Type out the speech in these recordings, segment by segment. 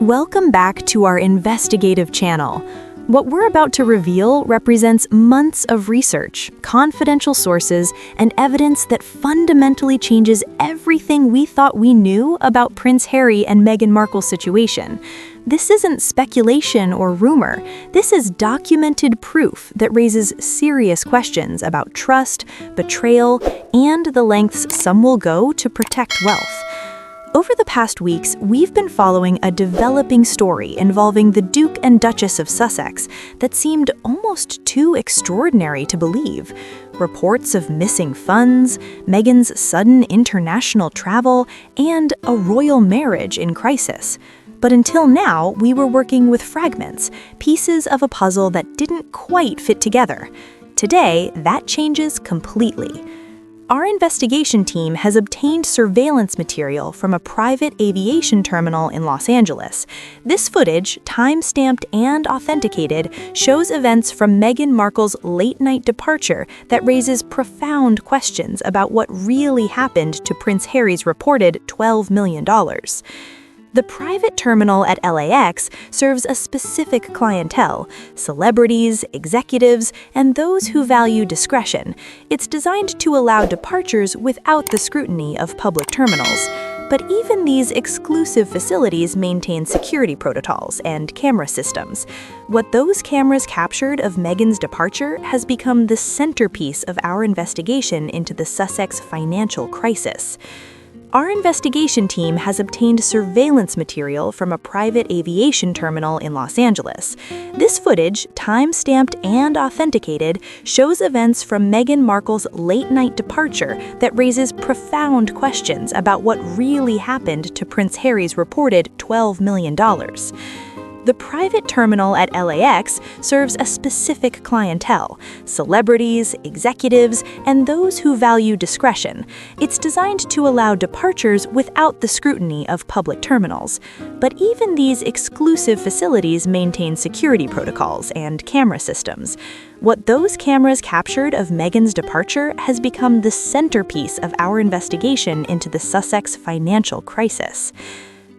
Welcome back to our investigative channel. What we're about to reveal represents months of research, confidential sources, and evidence that fundamentally changes everything we thought we knew about Prince Harry and Meghan Markle's situation. This isn't speculation or rumor. This is documented proof that raises serious questions about trust, betrayal, and the lengths some will go to protect wealth. Over the past weeks, we've been following a developing story involving the Duke and Duchess of Sussex that seemed almost too extraordinary to believe. Reports of missing funds, Meghan's sudden international travel, and a royal marriage in crisis. But until now, we were working with fragments, pieces of a puzzle that didn't quite fit together. Today, that changes completely. Our investigation team has obtained surveillance material from a private aviation terminal in Los Angeles. This footage, time-stamped and authenticated, shows events from Meghan Markle's late-night departure that raises profound questions about what really happened to Prince Harry's reported $12 million. The private terminal at LAX serves a specific clientele: celebrities, executives, and those who value discretion. It's designed to allow departures without the scrutiny of public terminals. But even these exclusive facilities maintain security protocols and camera systems. What those cameras captured of Meghan's departure has become the centerpiece of our investigation into the Sussex financial crisis. Our investigation team has obtained surveillance material from a private aviation terminal in Los Angeles. This footage, time-stamped and authenticated, shows events from Meghan Markle's late-night departure that raises profound questions about what really happened to Prince Harry's reported $12 million. The private terminal at LAX serves a specific clientele: celebrities, executives, and those who value discretion. It's designed to allow departures without the scrutiny of public terminals. But even these exclusive facilities maintain security protocols and camera systems. What those cameras captured of Meghan's departure has become the centerpiece of our investigation into the Sussex financial crisis.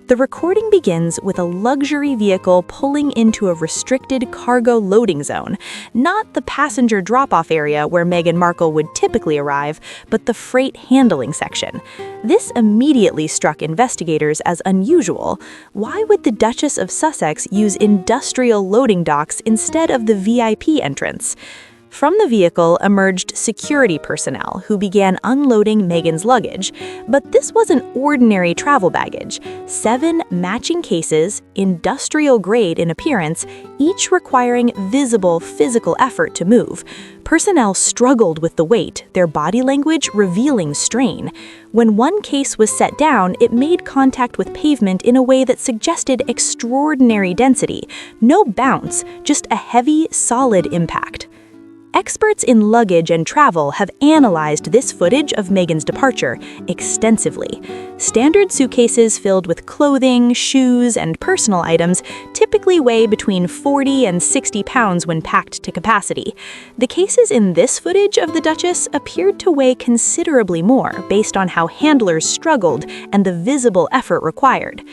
The recording begins with a luxury vehicle pulling into a restricted cargo loading zone, not the passenger drop-off area where Meghan Markle would typically arrive, but the freight handling section. This immediately struck investigators as unusual. Why would the Duchess of Sussex use industrial loading docks instead of the VIP entrance? From the vehicle emerged security personnel who began unloading Meghan's luggage. But this wasn't ordinary travel baggage. 7 matching cases, industrial grade in appearance, each requiring visible physical effort to move. Personnel struggled with the weight, their body language revealing strain. When one case was set down, it made contact with pavement in a way that suggested extraordinary density. No bounce, just a heavy, solid impact. Experts in luggage and travel have analyzed this footage of Meghan's departure extensively. Standard suitcases filled with clothing, shoes, and personal items typically weigh between 40 and 60 pounds when packed to capacity. The cases in this footage of the Duchess appeared to weigh considerably more based on how handlers struggled and the visible effort required.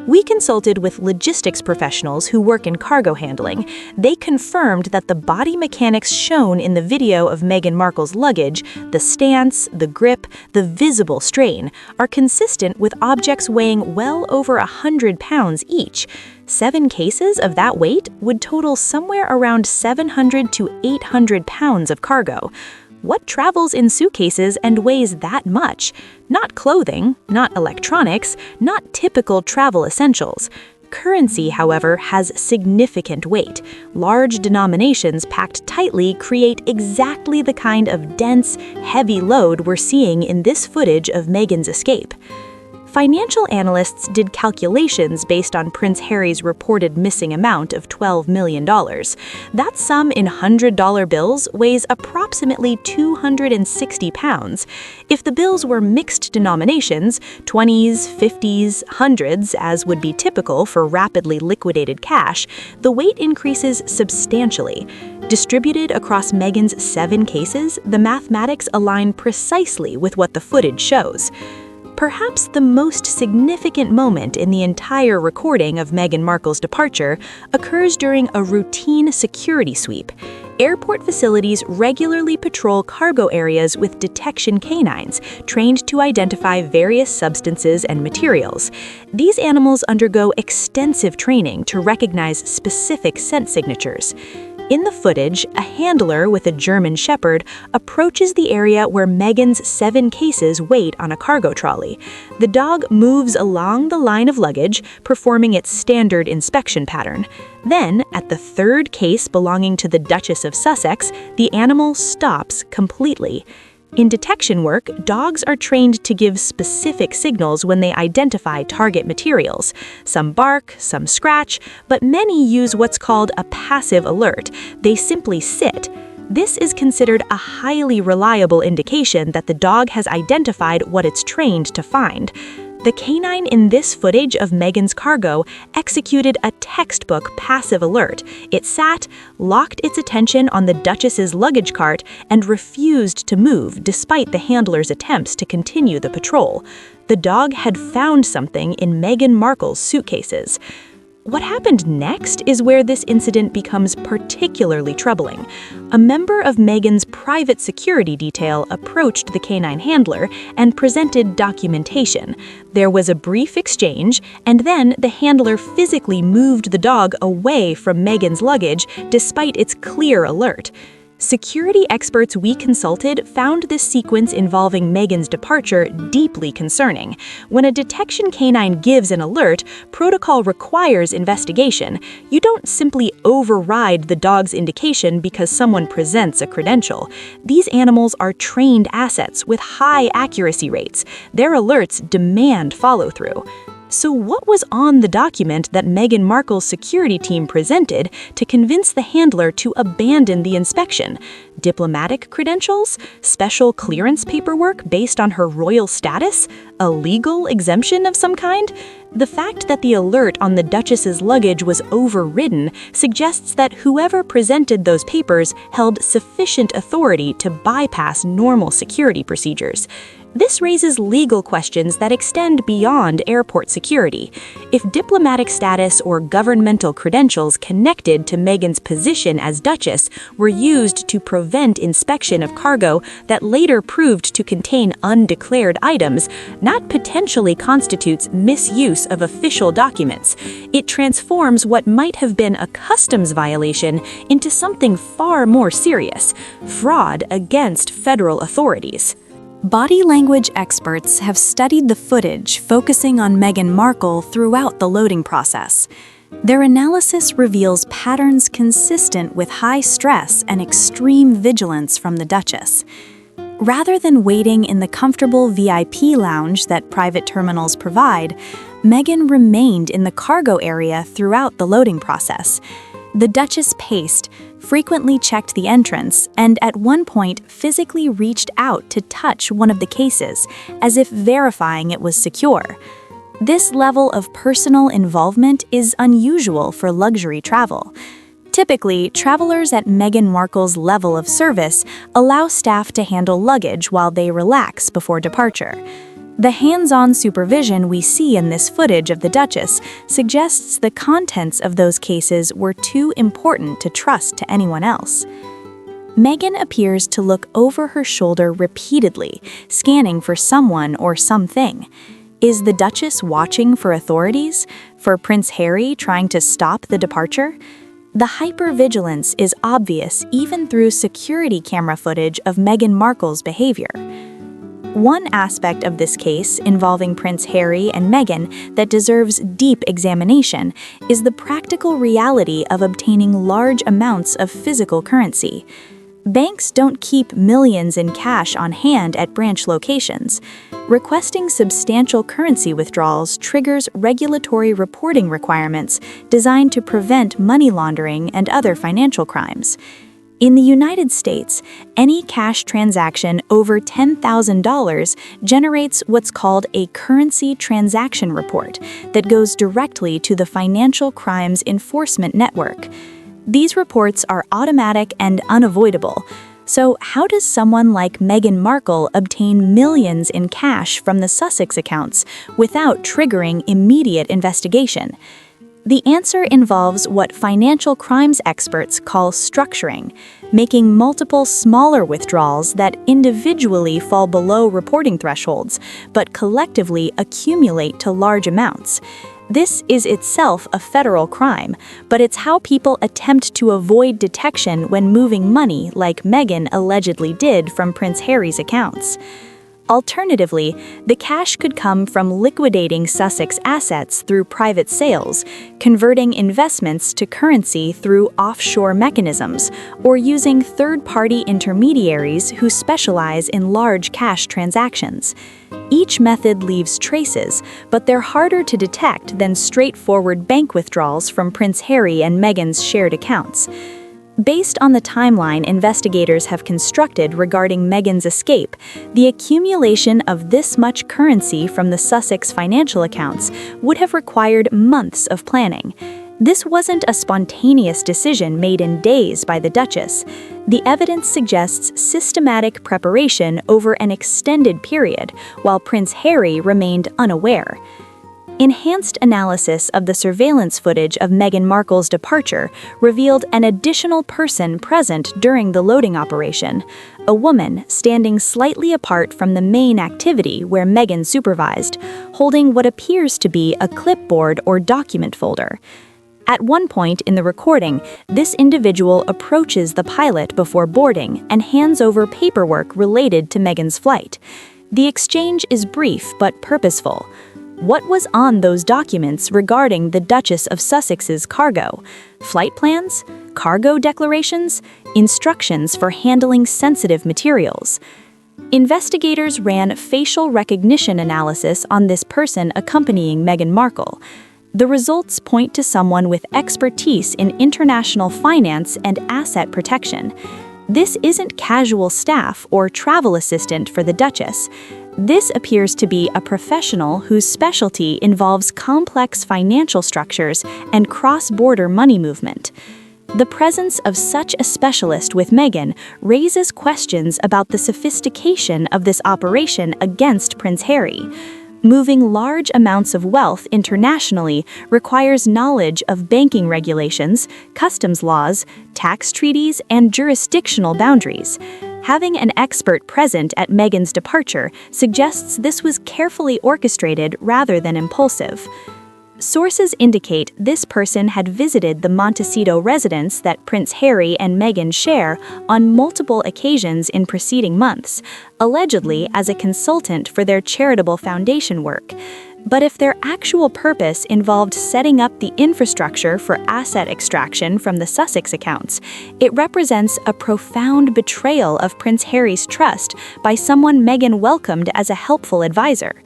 We consulted with logistics professionals who work in cargo handling. They confirmed that the body mechanics shown in the video of Meghan Markle's luggage, the stance, the grip, the visible strain, are consistent with objects weighing well over 100 pounds each. 7 cases of that weight would total somewhere around 700 to 800 pounds of cargo. What travels in suitcases and weighs that much? Not clothing, not electronics, not typical travel essentials. Currency, however, has significant weight. Large denominations packed tightly create exactly the kind of dense, heavy load we're seeing in this footage of Meghan's escape. Financial analysts did calculations based on Prince Harry's reported missing amount of $12 million. That sum in $100 bills weighs approximately 260 pounds. If the bills were mixed denominations, 20s, 50s, hundreds, as would be typical for rapidly liquidated cash, the weight increases substantially. Distributed across Meghan's 7 cases, the mathematics align precisely with what the footage shows. Perhaps the most significant moment in the entire recording of Meghan Markle's departure occurs during a routine security sweep. Airport facilities regularly patrol cargo areas with detection canines, trained to identify various substances and materials. These animals undergo extensive training to recognize specific scent signatures. In the footage, a handler with a German Shepherd approaches the area where Meghan's 7 cases wait on a cargo trolley. The dog moves along the line of luggage, performing its standard inspection pattern. Then, at the 3rd case belonging to the Duchess of Sussex, the animal stops completely. In detection work, dogs are trained to give specific signals when they identify target materials. Some bark, some scratch, but many use what's called a passive alert. They simply sit. This is considered a highly reliable indication that the dog has identified what it's trained to find. The canine in this footage of Meghan's cargo executed a textbook passive alert. It sat, locked its attention on the Duchess's luggage cart, and refused to move despite the handler's attempts to continue the patrol. The dog had found something in Meghan Markle's suitcases. What happened next is where this incident becomes particularly troubling. A member of Meghan's private security detail approached the canine handler and presented documentation. There was a brief exchange, and then the handler physically moved the dog away from Meghan's luggage despite its clear alert. Security experts we consulted found this sequence involving Meghan's departure deeply concerning. When a detection canine gives an alert, protocol requires investigation. You don't simply override the dog's indication because someone presents a credential. These animals are trained assets with high accuracy rates. Their alerts demand follow-through. So what was on the document that Meghan Markle's security team presented to convince the handler to abandon the inspection? Diplomatic credentials? Special clearance paperwork based on her royal status? A legal exemption of some kind? The fact that the alert on the Duchess's luggage was overridden suggests that whoever presented those papers held sufficient authority to bypass normal security procedures. This raises legal questions that extend beyond airport security. If diplomatic status or governmental credentials connected to Meghan's position as Duchess were used to prevent inspection of cargo that later proved to contain undeclared items, that potentially constitutes misuse of official documents. It transforms what might have been a customs violation into something far more serious: fraud against federal authorities. Body language experts have studied the footage focusing on Meghan Markle throughout the loading process. Their analysis reveals patterns consistent with high stress and extreme vigilance from the Duchess. Rather than waiting in the comfortable VIP lounge that private terminals provide, Meghan remained in the cargo area throughout the loading process. The Duchess paced, frequently checked the entrance, and at one point physically reached out to touch one of the cases, as if verifying it was secure. This level of personal involvement is unusual for luxury travel. Typically, travelers at Meghan Markle's level of service allow staff to handle luggage while they relax before departure. The hands-on supervision we see in this footage of the Duchess suggests the contents of those cases were too important to trust to anyone else. Meghan appears to look over her shoulder repeatedly, scanning for someone or something. Is the Duchess watching for authorities? For Prince Harry trying to stop the departure? The hypervigilance is obvious even through security camera footage of Meghan Markle's behavior. One aspect of this case involving Prince Harry and Meghan that deserves deep examination is the practical reality of obtaining large amounts of physical currency. Banks don't keep millions in cash on hand at branch locations. Requesting substantial currency withdrawals triggers regulatory reporting requirements designed to prevent money laundering and other financial crimes. In the United States, any cash transaction over $10,000 generates what's called a currency transaction report that goes directly to the Financial Crimes Enforcement Network. These reports are automatic and unavoidable. So how does someone like Meghan Markle obtain millions in cash from the Sussex accounts without triggering immediate investigation? The answer involves what financial crimes experts call structuring, making multiple smaller withdrawals that individually fall below reporting thresholds, but collectively accumulate to large amounts. This is itself a federal crime, but it's how people attempt to avoid detection when moving money like Meghan allegedly did from Prince Harry's accounts. Alternatively, the cash could come from liquidating Sussex assets through private sales, converting investments to currency through offshore mechanisms, or using third-party intermediaries who specialize in large cash transactions. Each method leaves traces, but they're harder to detect than straightforward bank withdrawals from Prince Harry and Meghan's shared accounts. Based on the timeline investigators have constructed regarding Meghan's escape, the accumulation of this much currency from the Sussex financial accounts would have required months of planning. This wasn't a spontaneous decision made in days by the Duchess. The evidence suggests systematic preparation over an extended period, while Prince Harry remained unaware. Enhanced analysis of the surveillance footage of Meghan Markle's departure revealed an additional person present during the loading operation, a woman standing slightly apart from the main activity where Meghan supervised, holding what appears to be a clipboard or document folder. At one point in the recording, this individual approaches the pilot before boarding and hands over paperwork related to Meghan's flight. The exchange is brief but purposeful. What was on those documents regarding the Duchess of Sussex's cargo? Flight plans? Cargo declarations? Instructions for handling sensitive materials? Investigators ran facial recognition analysis on this person accompanying Meghan Markle. The results point to someone with expertise in international finance and asset protection. This isn't casual staff or travel assistant for the Duchess. This appears to be a professional whose specialty involves complex financial structures and cross-border money movement. The presence of such a specialist with Meghan raises questions about the sophistication of this operation against Prince Harry. Moving large amounts of wealth internationally requires knowledge of banking regulations, customs laws, tax treaties, and jurisdictional boundaries. Having an expert present at Meghan's departure suggests this was carefully orchestrated rather than impulsive. Sources indicate this person had visited the Montecito residence that Prince Harry and Meghan share on multiple occasions in preceding months, allegedly as a consultant for their charitable foundation work. But if their actual purpose involved setting up the infrastructure for asset extraction from the Sussex accounts, it represents a profound betrayal of Prince Harry's trust by someone Meghan welcomed as a helpful advisor.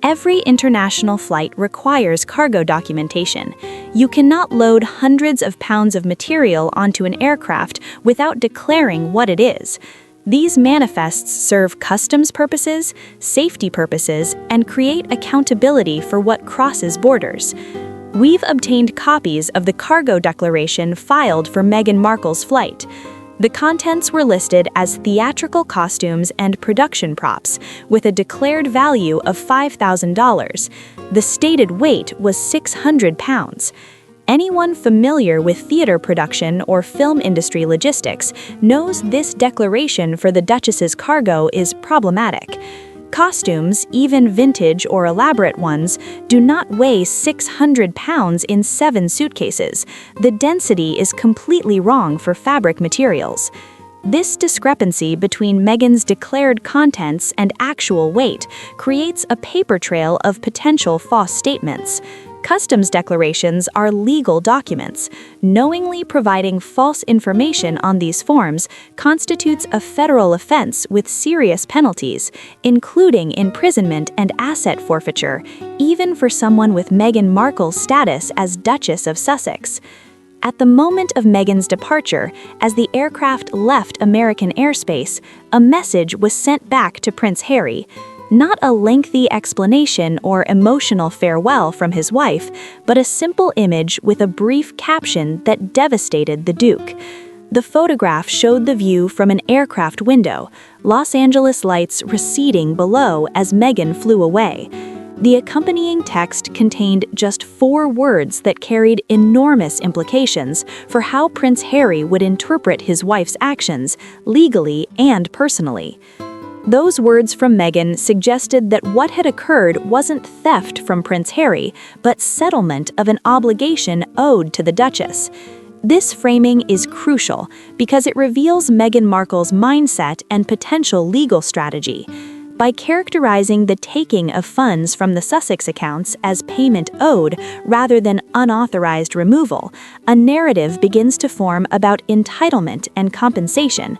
Every international flight requires cargo documentation. You cannot load hundreds of pounds of material onto an aircraft without declaring what it is. These manifests serve customs purposes, safety purposes, and create accountability for what crosses borders. We've obtained copies of the cargo declaration filed for Meghan Markle's flight. The contents were listed as theatrical costumes and production props, with a declared value of $5,000. The stated weight was 600 pounds. Anyone familiar with theater production or film industry logistics knows this declaration for the Duchess's cargo is problematic. Costumes, even vintage or elaborate ones, do not weigh 600 pounds in 7 suitcases. The density is completely wrong for fabric materials. This discrepancy between Meghan's declared contents and actual weight creates a paper trail of potential false statements. Customs declarations are legal documents. Knowingly providing false information on these forms constitutes a federal offense with serious penalties, including imprisonment and asset forfeiture, even for someone with Meghan Markle's status as Duchess of Sussex. At the moment of Meghan's departure, as the aircraft left American airspace, a message was sent back to Prince Harry. Not a lengthy explanation or emotional farewell from his wife, but a simple image with a brief caption that devastated the Duke. The photograph showed the view from an aircraft window, Los Angeles lights receding below as Meghan flew away. The accompanying text contained just 4 words that carried enormous implications for how Prince Harry would interpret his wife's actions, legally and personally. Those words from Meghan suggested that what had occurred wasn't theft from Prince Harry, but settlement of an obligation owed to the Duchess. This framing is crucial because it reveals Meghan Markle's mindset and potential legal strategy. By characterizing the taking of funds from the Sussex accounts as payment owed rather than unauthorized removal, a narrative begins to form about entitlement and compensation.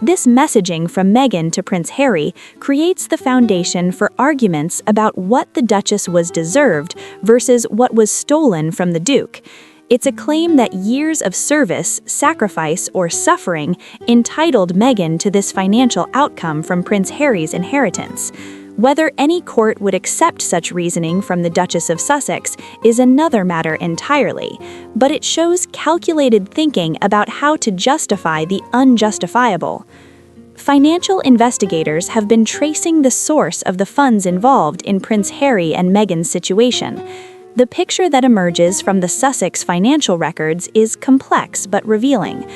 This messaging from Meghan to Prince Harry creates the foundation for arguments about what the Duchess was deserved versus what was stolen from the Duke. It's a claim that years of service, sacrifice, or suffering entitled Meghan to this financial outcome from Prince Harry's inheritance. Whether any court would accept such reasoning from the Duchess of Sussex is another matter entirely, but it shows calculated thinking about how to justify the unjustifiable. Financial investigators have been tracing the source of the funds involved in Prince Harry and Meghan's situation. The picture that emerges from the Sussex financial records is complex but revealing.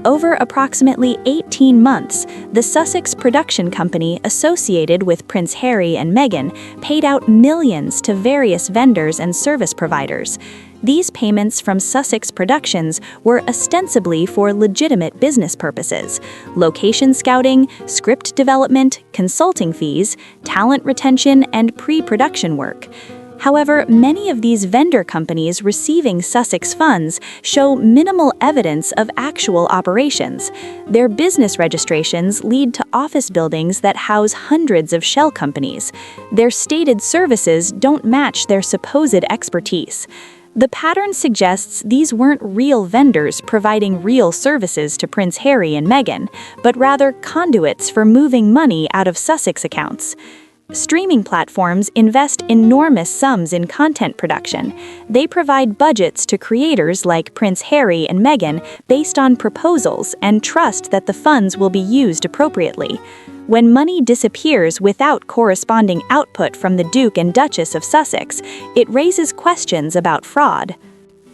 Over approximately 18 months, the Sussex production company associated with Prince Harry and Meghan paid out millions to various vendors and service providers. These payments from Sussex Productions were ostensibly for legitimate business purposes: location scouting, script development, consulting fees, talent retention, and pre-production work. However, many of these vendor companies receiving Sussex funds show minimal evidence of actual operations. Their business registrations lead to office buildings that house hundreds of shell companies. Their stated services don't match their supposed expertise. The pattern suggests these weren't real vendors providing real services to Prince Harry and Meghan, but rather conduits for moving money out of Sussex accounts. Streaming platforms invest enormous sums in content production. They provide budgets to creators like Prince Harry and Meghan based on proposals and trust that the funds will be used appropriately. When money disappears without corresponding output from the Duke and Duchess of Sussex, it raises questions about fraud.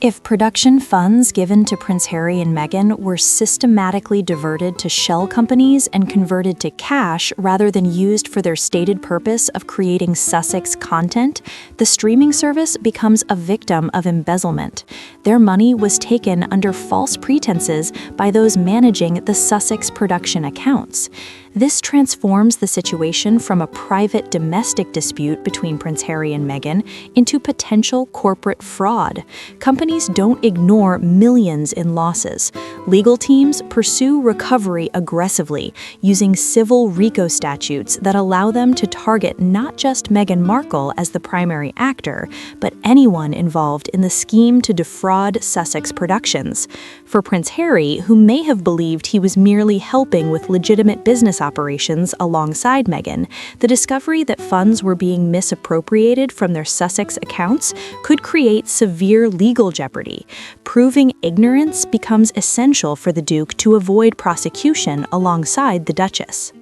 If production funds given to Prince Harry and Meghan were systematically diverted to shell companies and converted to cash rather than used for their stated purpose of creating Sussex content, the streaming service becomes a victim of embezzlement. Their money was taken under false pretenses by those managing the Sussex production accounts. This transforms the situation from a private domestic dispute between Prince Harry and Meghan into potential corporate fraud. Companies don't ignore millions in losses. Legal teams pursue recovery aggressively, using civil RICO statutes that allow them to target not just Meghan Markle as the primary actor, but anyone involved in the scheme to defraud Sussex Productions. For Prince Harry, who may have believed he was merely helping with legitimate business operations alongside Meghan, the discovery that funds were being misappropriated from their Sussex accounts could create severe legal jeopardy. Proving ignorance becomes essential for the Duke to avoid prosecution alongside the Duchess.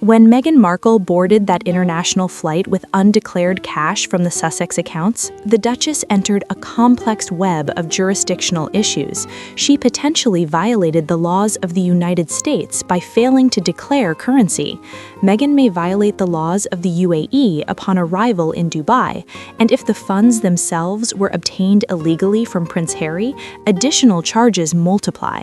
When Meghan Markle boarded that international flight with undeclared cash from the Sussex accounts, the Duchess entered a complex web of jurisdictional issues. She potentially violated the laws of the United States by failing to declare currency. Meghan may violate the laws of the UAE upon arrival in Dubai, and if the funds themselves were obtained illegally from Prince Harry, additional charges multiply.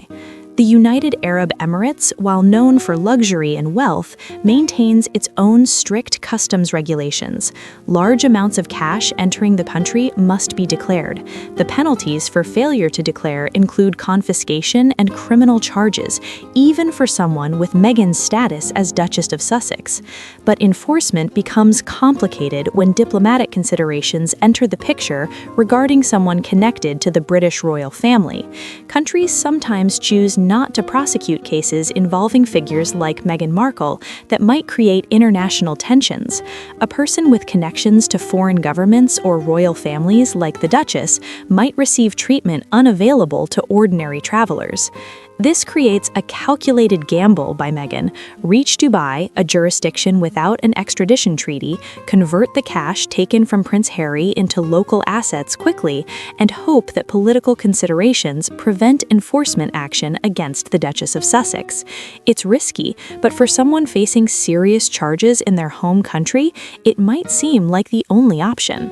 The United Arab Emirates, while known for luxury and wealth, maintains its own strict customs regulations. Large amounts of cash entering the country must be declared. The penalties for failure to declare include confiscation and criminal charges, even for someone with Meghan's status as Duchess of Sussex. But enforcement becomes complicated when diplomatic considerations enter the picture regarding someone connected to the British royal family. Countries sometimes choose not to prosecute cases involving figures like Meghan Markle that might create international tensions. A person with connections to foreign governments or royal families like the Duchess might receive treatment unavailable to ordinary travelers. This creates a calculated gamble by Meghan: reach Dubai, a jurisdiction without an extradition treaty, convert the cash taken from Prince Harry into local assets quickly, and hope that political considerations prevent enforcement action against the Duchess of Sussex. It's risky, but for someone facing serious charges in their home country, it might seem like the only option.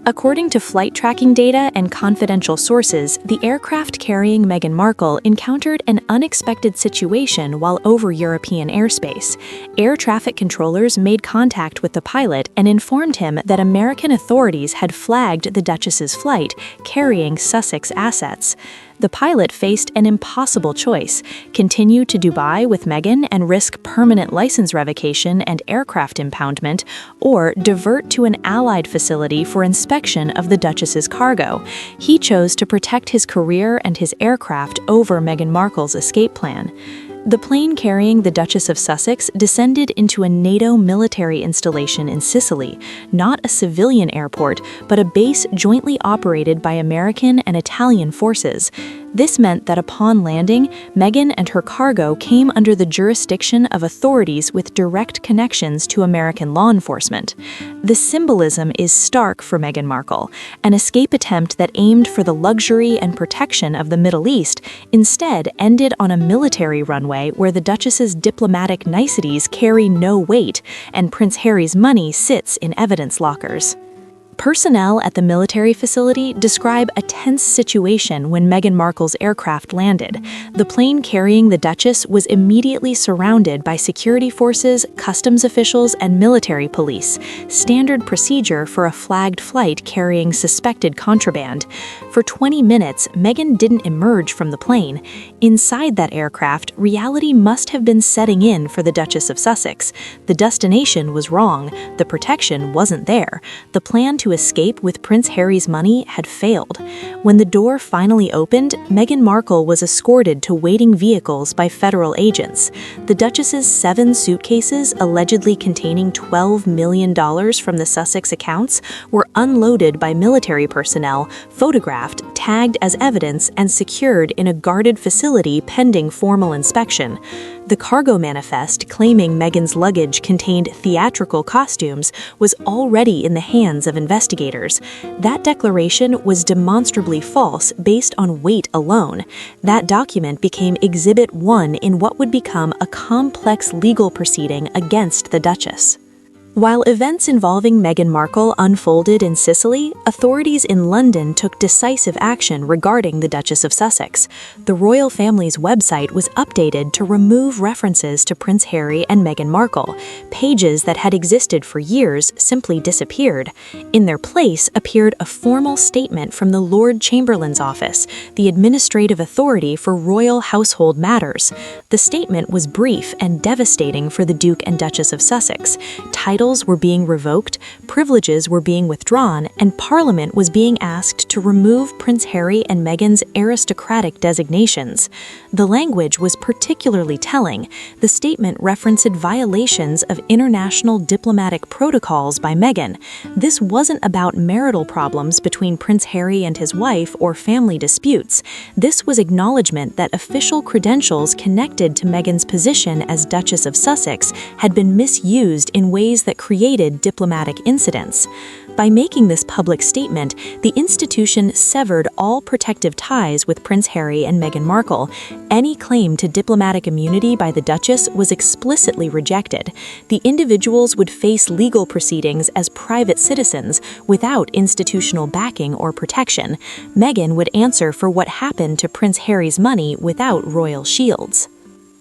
According to flight tracking data and confidential sources, the aircraft carrying Meghan Markle encountered an unexpected situation while over European airspace. Air traffic controllers made contact with the pilot and informed him that American authorities had flagged the Duchess's flight carrying Sussex assets. The pilot faced an impossible choice: continue to Dubai with Meghan and risk permanent license revocation and aircraft impoundment, or divert to an allied facility for inspection of the Duchess's cargo. He chose to protect his career and his aircraft over Meghan Markle's escape plan. The plane carrying the Duchess of Sussex descended into a NATO military installation in Sicily, not a civilian airport, but a base jointly operated by American and Italian forces. This meant that upon landing, Meghan and her cargo came under the jurisdiction of authorities with direct connections to American law enforcement. The symbolism is stark for Meghan Markle. An escape attempt that aimed for the luxury and protection of the Middle East instead ended on a military runway where the Duchess's diplomatic niceties carry no weight, and Prince Harry's money sits in evidence lockers. Personnel at the military facility describe a tense situation when Meghan Markle's aircraft landed. The plane carrying the Duchess was immediately surrounded by security forces, customs officials, and military police, standard procedure for a flagged flight carrying suspected contraband. For 20 minutes, Meghan didn't emerge from the plane. Inside that aircraft, reality must have been setting in for the Duchess of Sussex. The destination was wrong. The protection wasn't there. The plan to escape with Prince Harry's money had failed. When the door finally opened, Meghan Markle was escorted to waiting vehicles by federal agents. The Duchess's 7 suitcases, allegedly containing $12 million from the Sussex accounts, were unloaded by military personnel, photographed, tagged as evidence, and secured in a guarded facility pending formal inspection. The cargo manifest claiming Meghan's luggage contained theatrical costumes was already in the hands of investigators. That declaration was demonstrably false based on weight alone. That document became Exhibit 1 in what would become a complex legal proceeding against the Duchess. While events involving Meghan Markle unfolded in Sicily, authorities in London took decisive action regarding the Duchess of Sussex. The royal family's website was updated to remove references to Prince Harry and Meghan Markle. Pages that had existed for years simply disappeared. In their place appeared a formal statement from the Lord Chamberlain's office, the administrative authority for royal household matters. The statement was brief and devastating for the Duke and Duchess of Sussex. Titles were being revoked, privileges were being withdrawn, and Parliament was being asked to remove Prince Harry and Meghan's aristocratic designations. The language was particularly telling. The statement referenced violations of international diplomatic protocols by Meghan. This wasn't about marital problems between Prince Harry and his wife or family disputes. This was acknowledgement that official credentials connected to Meghan's position as Duchess of Sussex had been misused in ways that created diplomatic incidents. By making this public statement, the institution severed all protective ties with Prince Harry and Meghan Markle. Any claim to diplomatic immunity by the Duchess was explicitly rejected. The individuals would face legal proceedings as private citizens without institutional backing or protection. Meghan would answer for what happened to Prince Harry's money without royal shields.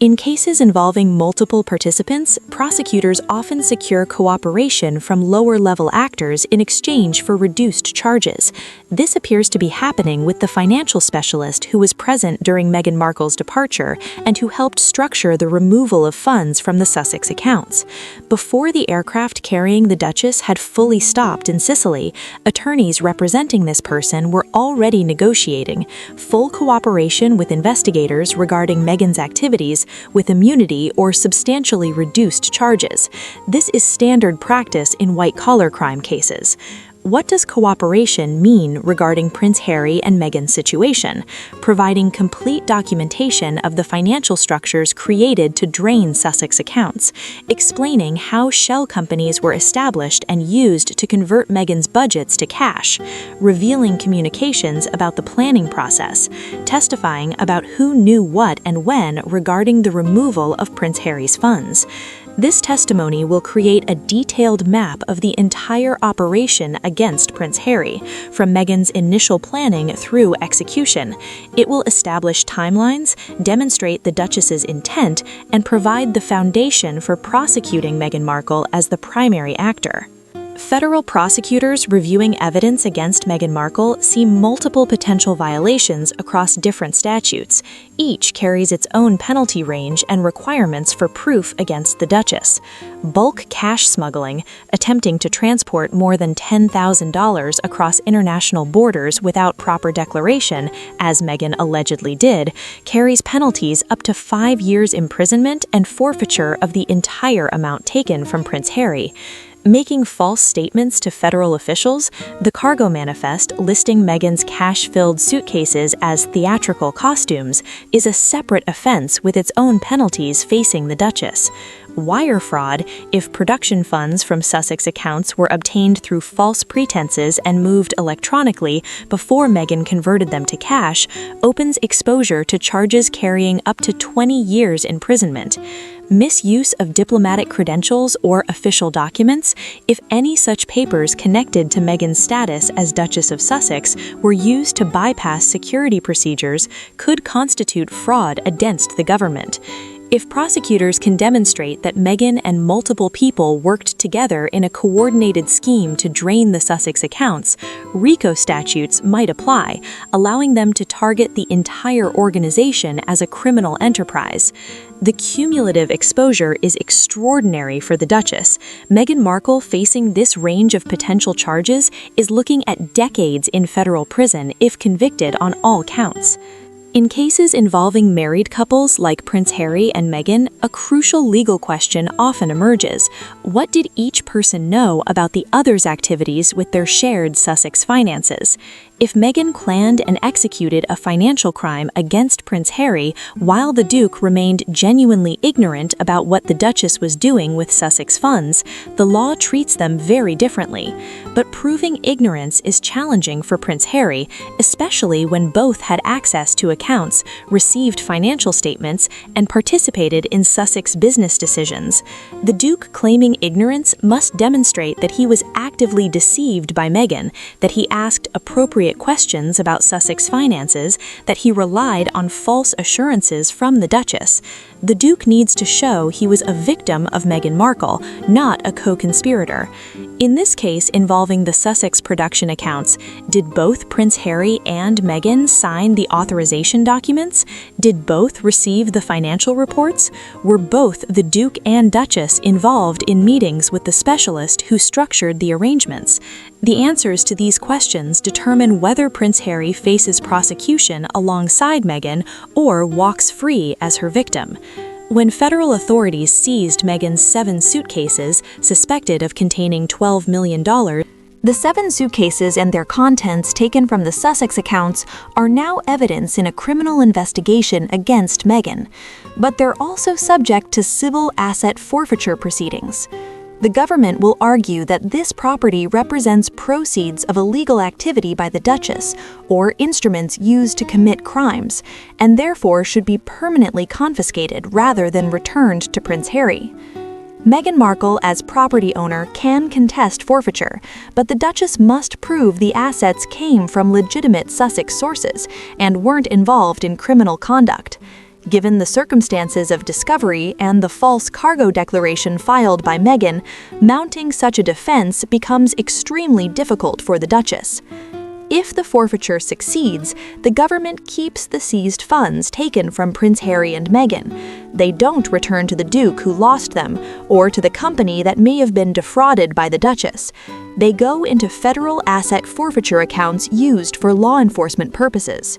In cases involving multiple participants, prosecutors often secure cooperation from lower-level actors in exchange for reduced charges. This appears to be happening with the financial specialist who was present during Meghan Markle's departure and who helped structure the removal of funds from the Sussex accounts. Before the aircraft carrying the Duchess had fully stopped in Sicily, attorneys representing this person were already negotiating full cooperation with investigators regarding Meghan's activities with immunity or substantially reduced charges. This is standard practice in white-collar crime cases. what does cooperation mean regarding Prince Harry and Meghan's situation, providing complete documentation of the financial structures created to drain Sussex accounts, explaining how shell companies were established and used to convert Meghan's budgets to cash, revealing communications about the planning process, testifying about who knew what and when regarding the removal of Prince Harry's funds. This testimony will create a detailed map of the entire operation against Prince Harry, from Meghan's initial planning through execution. It will establish timelines, demonstrate the Duchess's intent, and provide the foundation for prosecuting Meghan Markle as the primary actor. Federal prosecutors reviewing evidence against Meghan Markle see multiple potential violations across different statutes. Each carries its own penalty range and requirements for proof against the Duchess. Bulk cash smuggling, attempting to transport more than $10,000 across international borders without proper declaration, as Meghan allegedly did, carries penalties up to 5 years imprisonment and forfeiture of the entire amount taken from Prince Harry. Making false statements to federal officials, the cargo manifest listing Meghan's cash-filled suitcases as theatrical costumes is a separate offense with its own penalties facing the Duchess. Wire fraud, if production funds from Sussex accounts were obtained through false pretenses and moved electronically before Meghan converted them to cash, opens exposure to charges carrying up to 20 years imprisonment. Misuse of diplomatic credentials or official documents, if any such papers connected to Meghan's status as Duchess of Sussex were used to bypass security procedures, could constitute fraud against the government. If prosecutors can demonstrate that Meghan and multiple people worked together in a coordinated scheme to drain the Sussex accounts, RICO statutes might apply, allowing them to target the entire organization as a criminal enterprise. The cumulative exposure is extraordinary for the Duchess. Meghan Markle, facing this range of potential charges, is looking at decades in federal prison if convicted on all counts. In cases involving married couples like Prince Harry and Meghan, a crucial legal question often emerges. What did each person know about the other's activities with their shared Sussex finances? If Meghan planned and executed a financial crime against Prince Harry while the Duke remained genuinely ignorant about what the Duchess was doing with Sussex funds, the law treats them very differently. But proving ignorance is challenging for Prince Harry, especially when both had access to accounts, received financial statements, and participated in Sussex business decisions. The Duke claiming ignorance must demonstrate that he was actively deceived by Meghan, that he asked appropriate questions about Sussex finances, that he relied on false assurances from the Duchess. The Duke needs to show he was a victim of Meghan Markle, not a co-conspirator. In this case involving the Sussex production accounts, did both Prince Harry and Meghan sign the authorization documents? Did both receive the financial reports? Were both the Duke and Duchess involved in meetings with the specialist who structured the arrangements? The answers to these questions determine whether Prince Harry faces prosecution alongside Meghan or walks free as her victim. When federal authorities seized Meghan's 7 suitcases, suspected of containing $12 million, the 7 suitcases and their contents taken from the Sussex accounts are now evidence in a criminal investigation against Meghan. But they're also subject to civil asset forfeiture proceedings. The government will argue that this property represents proceeds of illegal activity by the Duchess, or instruments used to commit crimes, and therefore should be permanently confiscated rather than returned to Prince Harry. Meghan Markle, as property owner, can contest forfeiture, but the Duchess must prove the assets came from legitimate Sussex sources and weren't involved in criminal conduct. Given the circumstances of discovery and the false cargo declaration filed by Meghan, mounting such a defense becomes extremely difficult for the Duchess. If the forfeiture succeeds, the government keeps the seized funds taken from Prince Harry and Meghan. They don't return to the Duke who lost them, or to the company that may have been defrauded by the Duchess. They go into federal asset forfeiture accounts used for law enforcement purposes.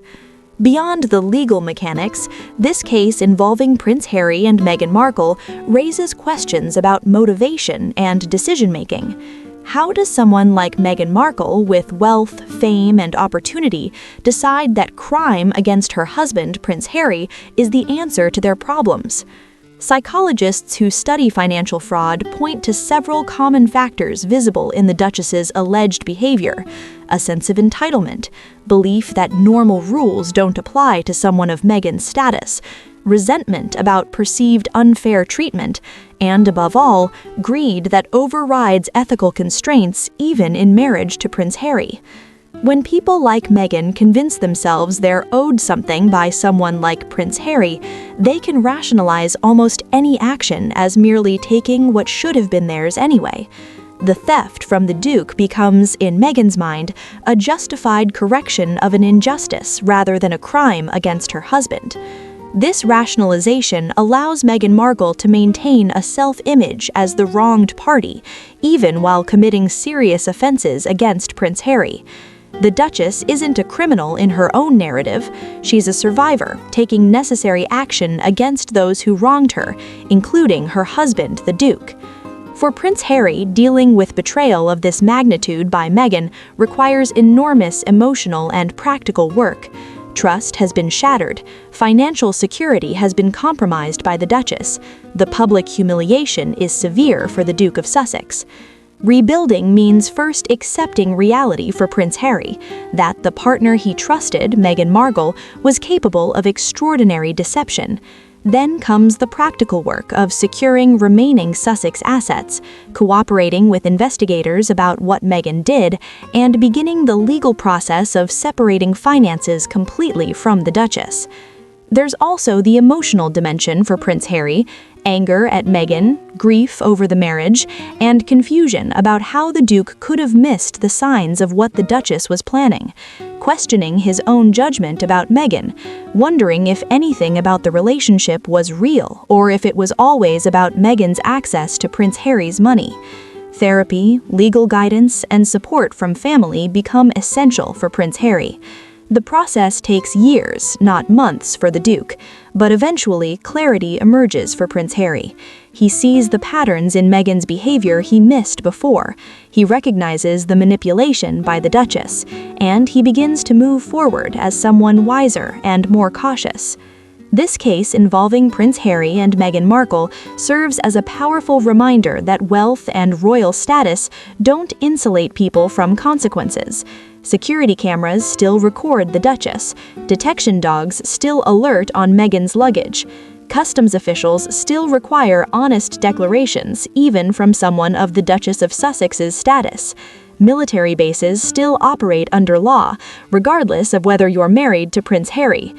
Beyond the legal mechanics, this case involving Prince Harry and Meghan Markle raises questions about motivation and decision-making. How does someone like Meghan Markle, with wealth, fame, and opportunity, decide that crime against her husband, Prince Harry, is the answer to their problems? Psychologists who study financial fraud point to several common factors visible in the Duchess's alleged behavior: a sense of entitlement, belief that normal rules don't apply to someone of Meghan's status, resentment about perceived unfair treatment, and above all, greed that overrides ethical constraints even in marriage to Prince Harry. When people like Meghan convince themselves they're owed something by someone like Prince Harry, they can rationalize almost any action as merely taking what should have been theirs anyway. The theft from the Duke becomes, in Meghan's mind, a justified correction of an injustice rather than a crime against her husband. This rationalization allows Meghan Markle to maintain a self-image as the wronged party, even while committing serious offenses against Prince Harry. The Duchess isn't a criminal in her own narrative. She's a survivor, taking necessary action against those who wronged her, including her husband, the Duke. For Prince Harry, dealing with betrayal of this magnitude by Meghan requires enormous emotional and practical work. Trust has been shattered, financial security has been compromised by the Duchess, the public humiliation is severe for the Duke of Sussex. Rebuilding means first accepting reality for Prince Harry, that the partner he trusted, Meghan Markle, was capable of extraordinary deception. Then comes the practical work of securing remaining Sussex assets, cooperating with investigators about what Meghan did, and beginning the legal process of separating finances completely from the Duchess. There's also the emotional dimension for Prince Harry: anger at Meghan, grief over the marriage, and confusion about how the Duke could have missed the signs of what the Duchess was planning, questioning his own judgment about Meghan, wondering if anything about the relationship was real or if it was always about Meghan's access to Prince Harry's money. Therapy, legal guidance, and support from family become essential for Prince Harry. The process takes years, not months, for the Duke, but eventually clarity emerges for Prince Harry. He sees the patterns in Meghan's behavior he missed before. He recognizes the manipulation by the Duchess, and he begins to move forward as someone wiser and more cautious. This case involving Prince Harry and Meghan Markle serves as a powerful reminder that wealth and royal status don't insulate people from consequences. Security cameras still record the Duchess. Detection dogs still alert on Meghan's luggage. Customs officials still require honest declarations, even from someone of the Duchess of Sussex's status. Military bases still operate under law, regardless of whether you're married to Prince Harry.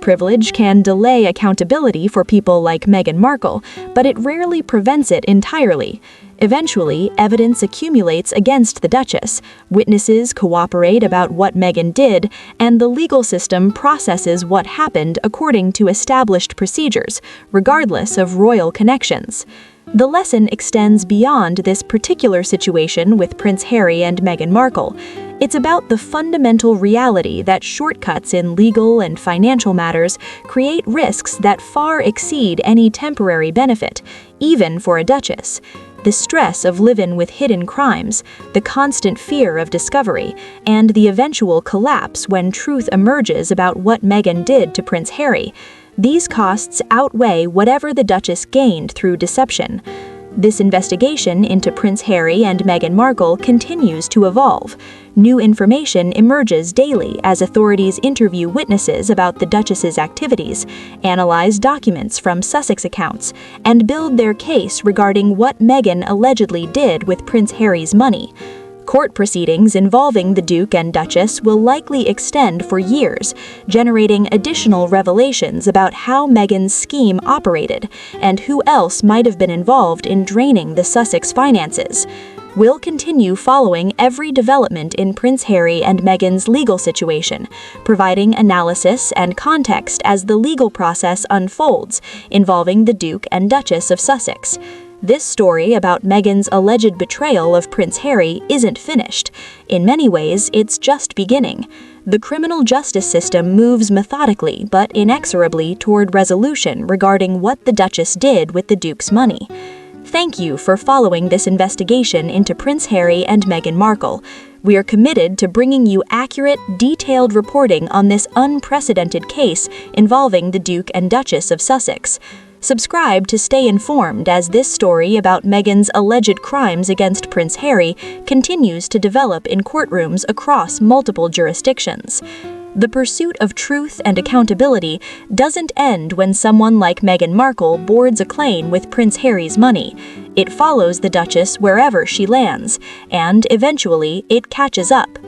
Privilege can delay accountability for people like Meghan Markle, but it rarely prevents it entirely. Eventually, evidence accumulates against the Duchess, witnesses cooperate about what Meghan did, and the legal system processes what happened according to established procedures, regardless of royal connections. The lesson extends beyond this particular situation with Prince Harry and Meghan Markle. It's about the fundamental reality that shortcuts in legal and financial matters create risks that far exceed any temporary benefit, even for a duchess. The stress of living with hidden crimes, the constant fear of discovery, and the eventual collapse when truth emerges about what Meghan did to Prince Harry. These costs outweigh whatever the Duchess gained through deception. This investigation into Prince Harry and Meghan Markle continues to evolve. New information emerges daily as authorities interview witnesses about the Duchess's activities, analyze documents from Sussex accounts, and build their case regarding what Meghan allegedly did with Prince Harry's money. Court proceedings involving the Duke and Duchess will likely extend for years, generating additional revelations about how Meghan's scheme operated and who else might have been involved in draining the Sussex finances. We'll continue following every development in Prince Harry and Meghan's legal situation, providing analysis and context as the legal process unfolds involving the Duke and Duchess of Sussex. This story about Meghan's alleged betrayal of Prince Harry isn't finished. In many ways, it's just beginning. The criminal justice system moves methodically but inexorably toward resolution regarding what the Duchess did with the Duke's money. Thank you for following this investigation into Prince Harry and Meghan Markle. We are committed to bringing you accurate, detailed reporting on this unprecedented case involving the Duke and Duchess of Sussex. Subscribe to stay informed as this story about Meghan's alleged crimes against Prince Harry continues to develop in courtrooms across multiple jurisdictions. The pursuit of truth and accountability doesn't end when someone like Meghan Markle boards a plane with Prince Harry's money. It follows the Duchess wherever she lands, and eventually it catches up.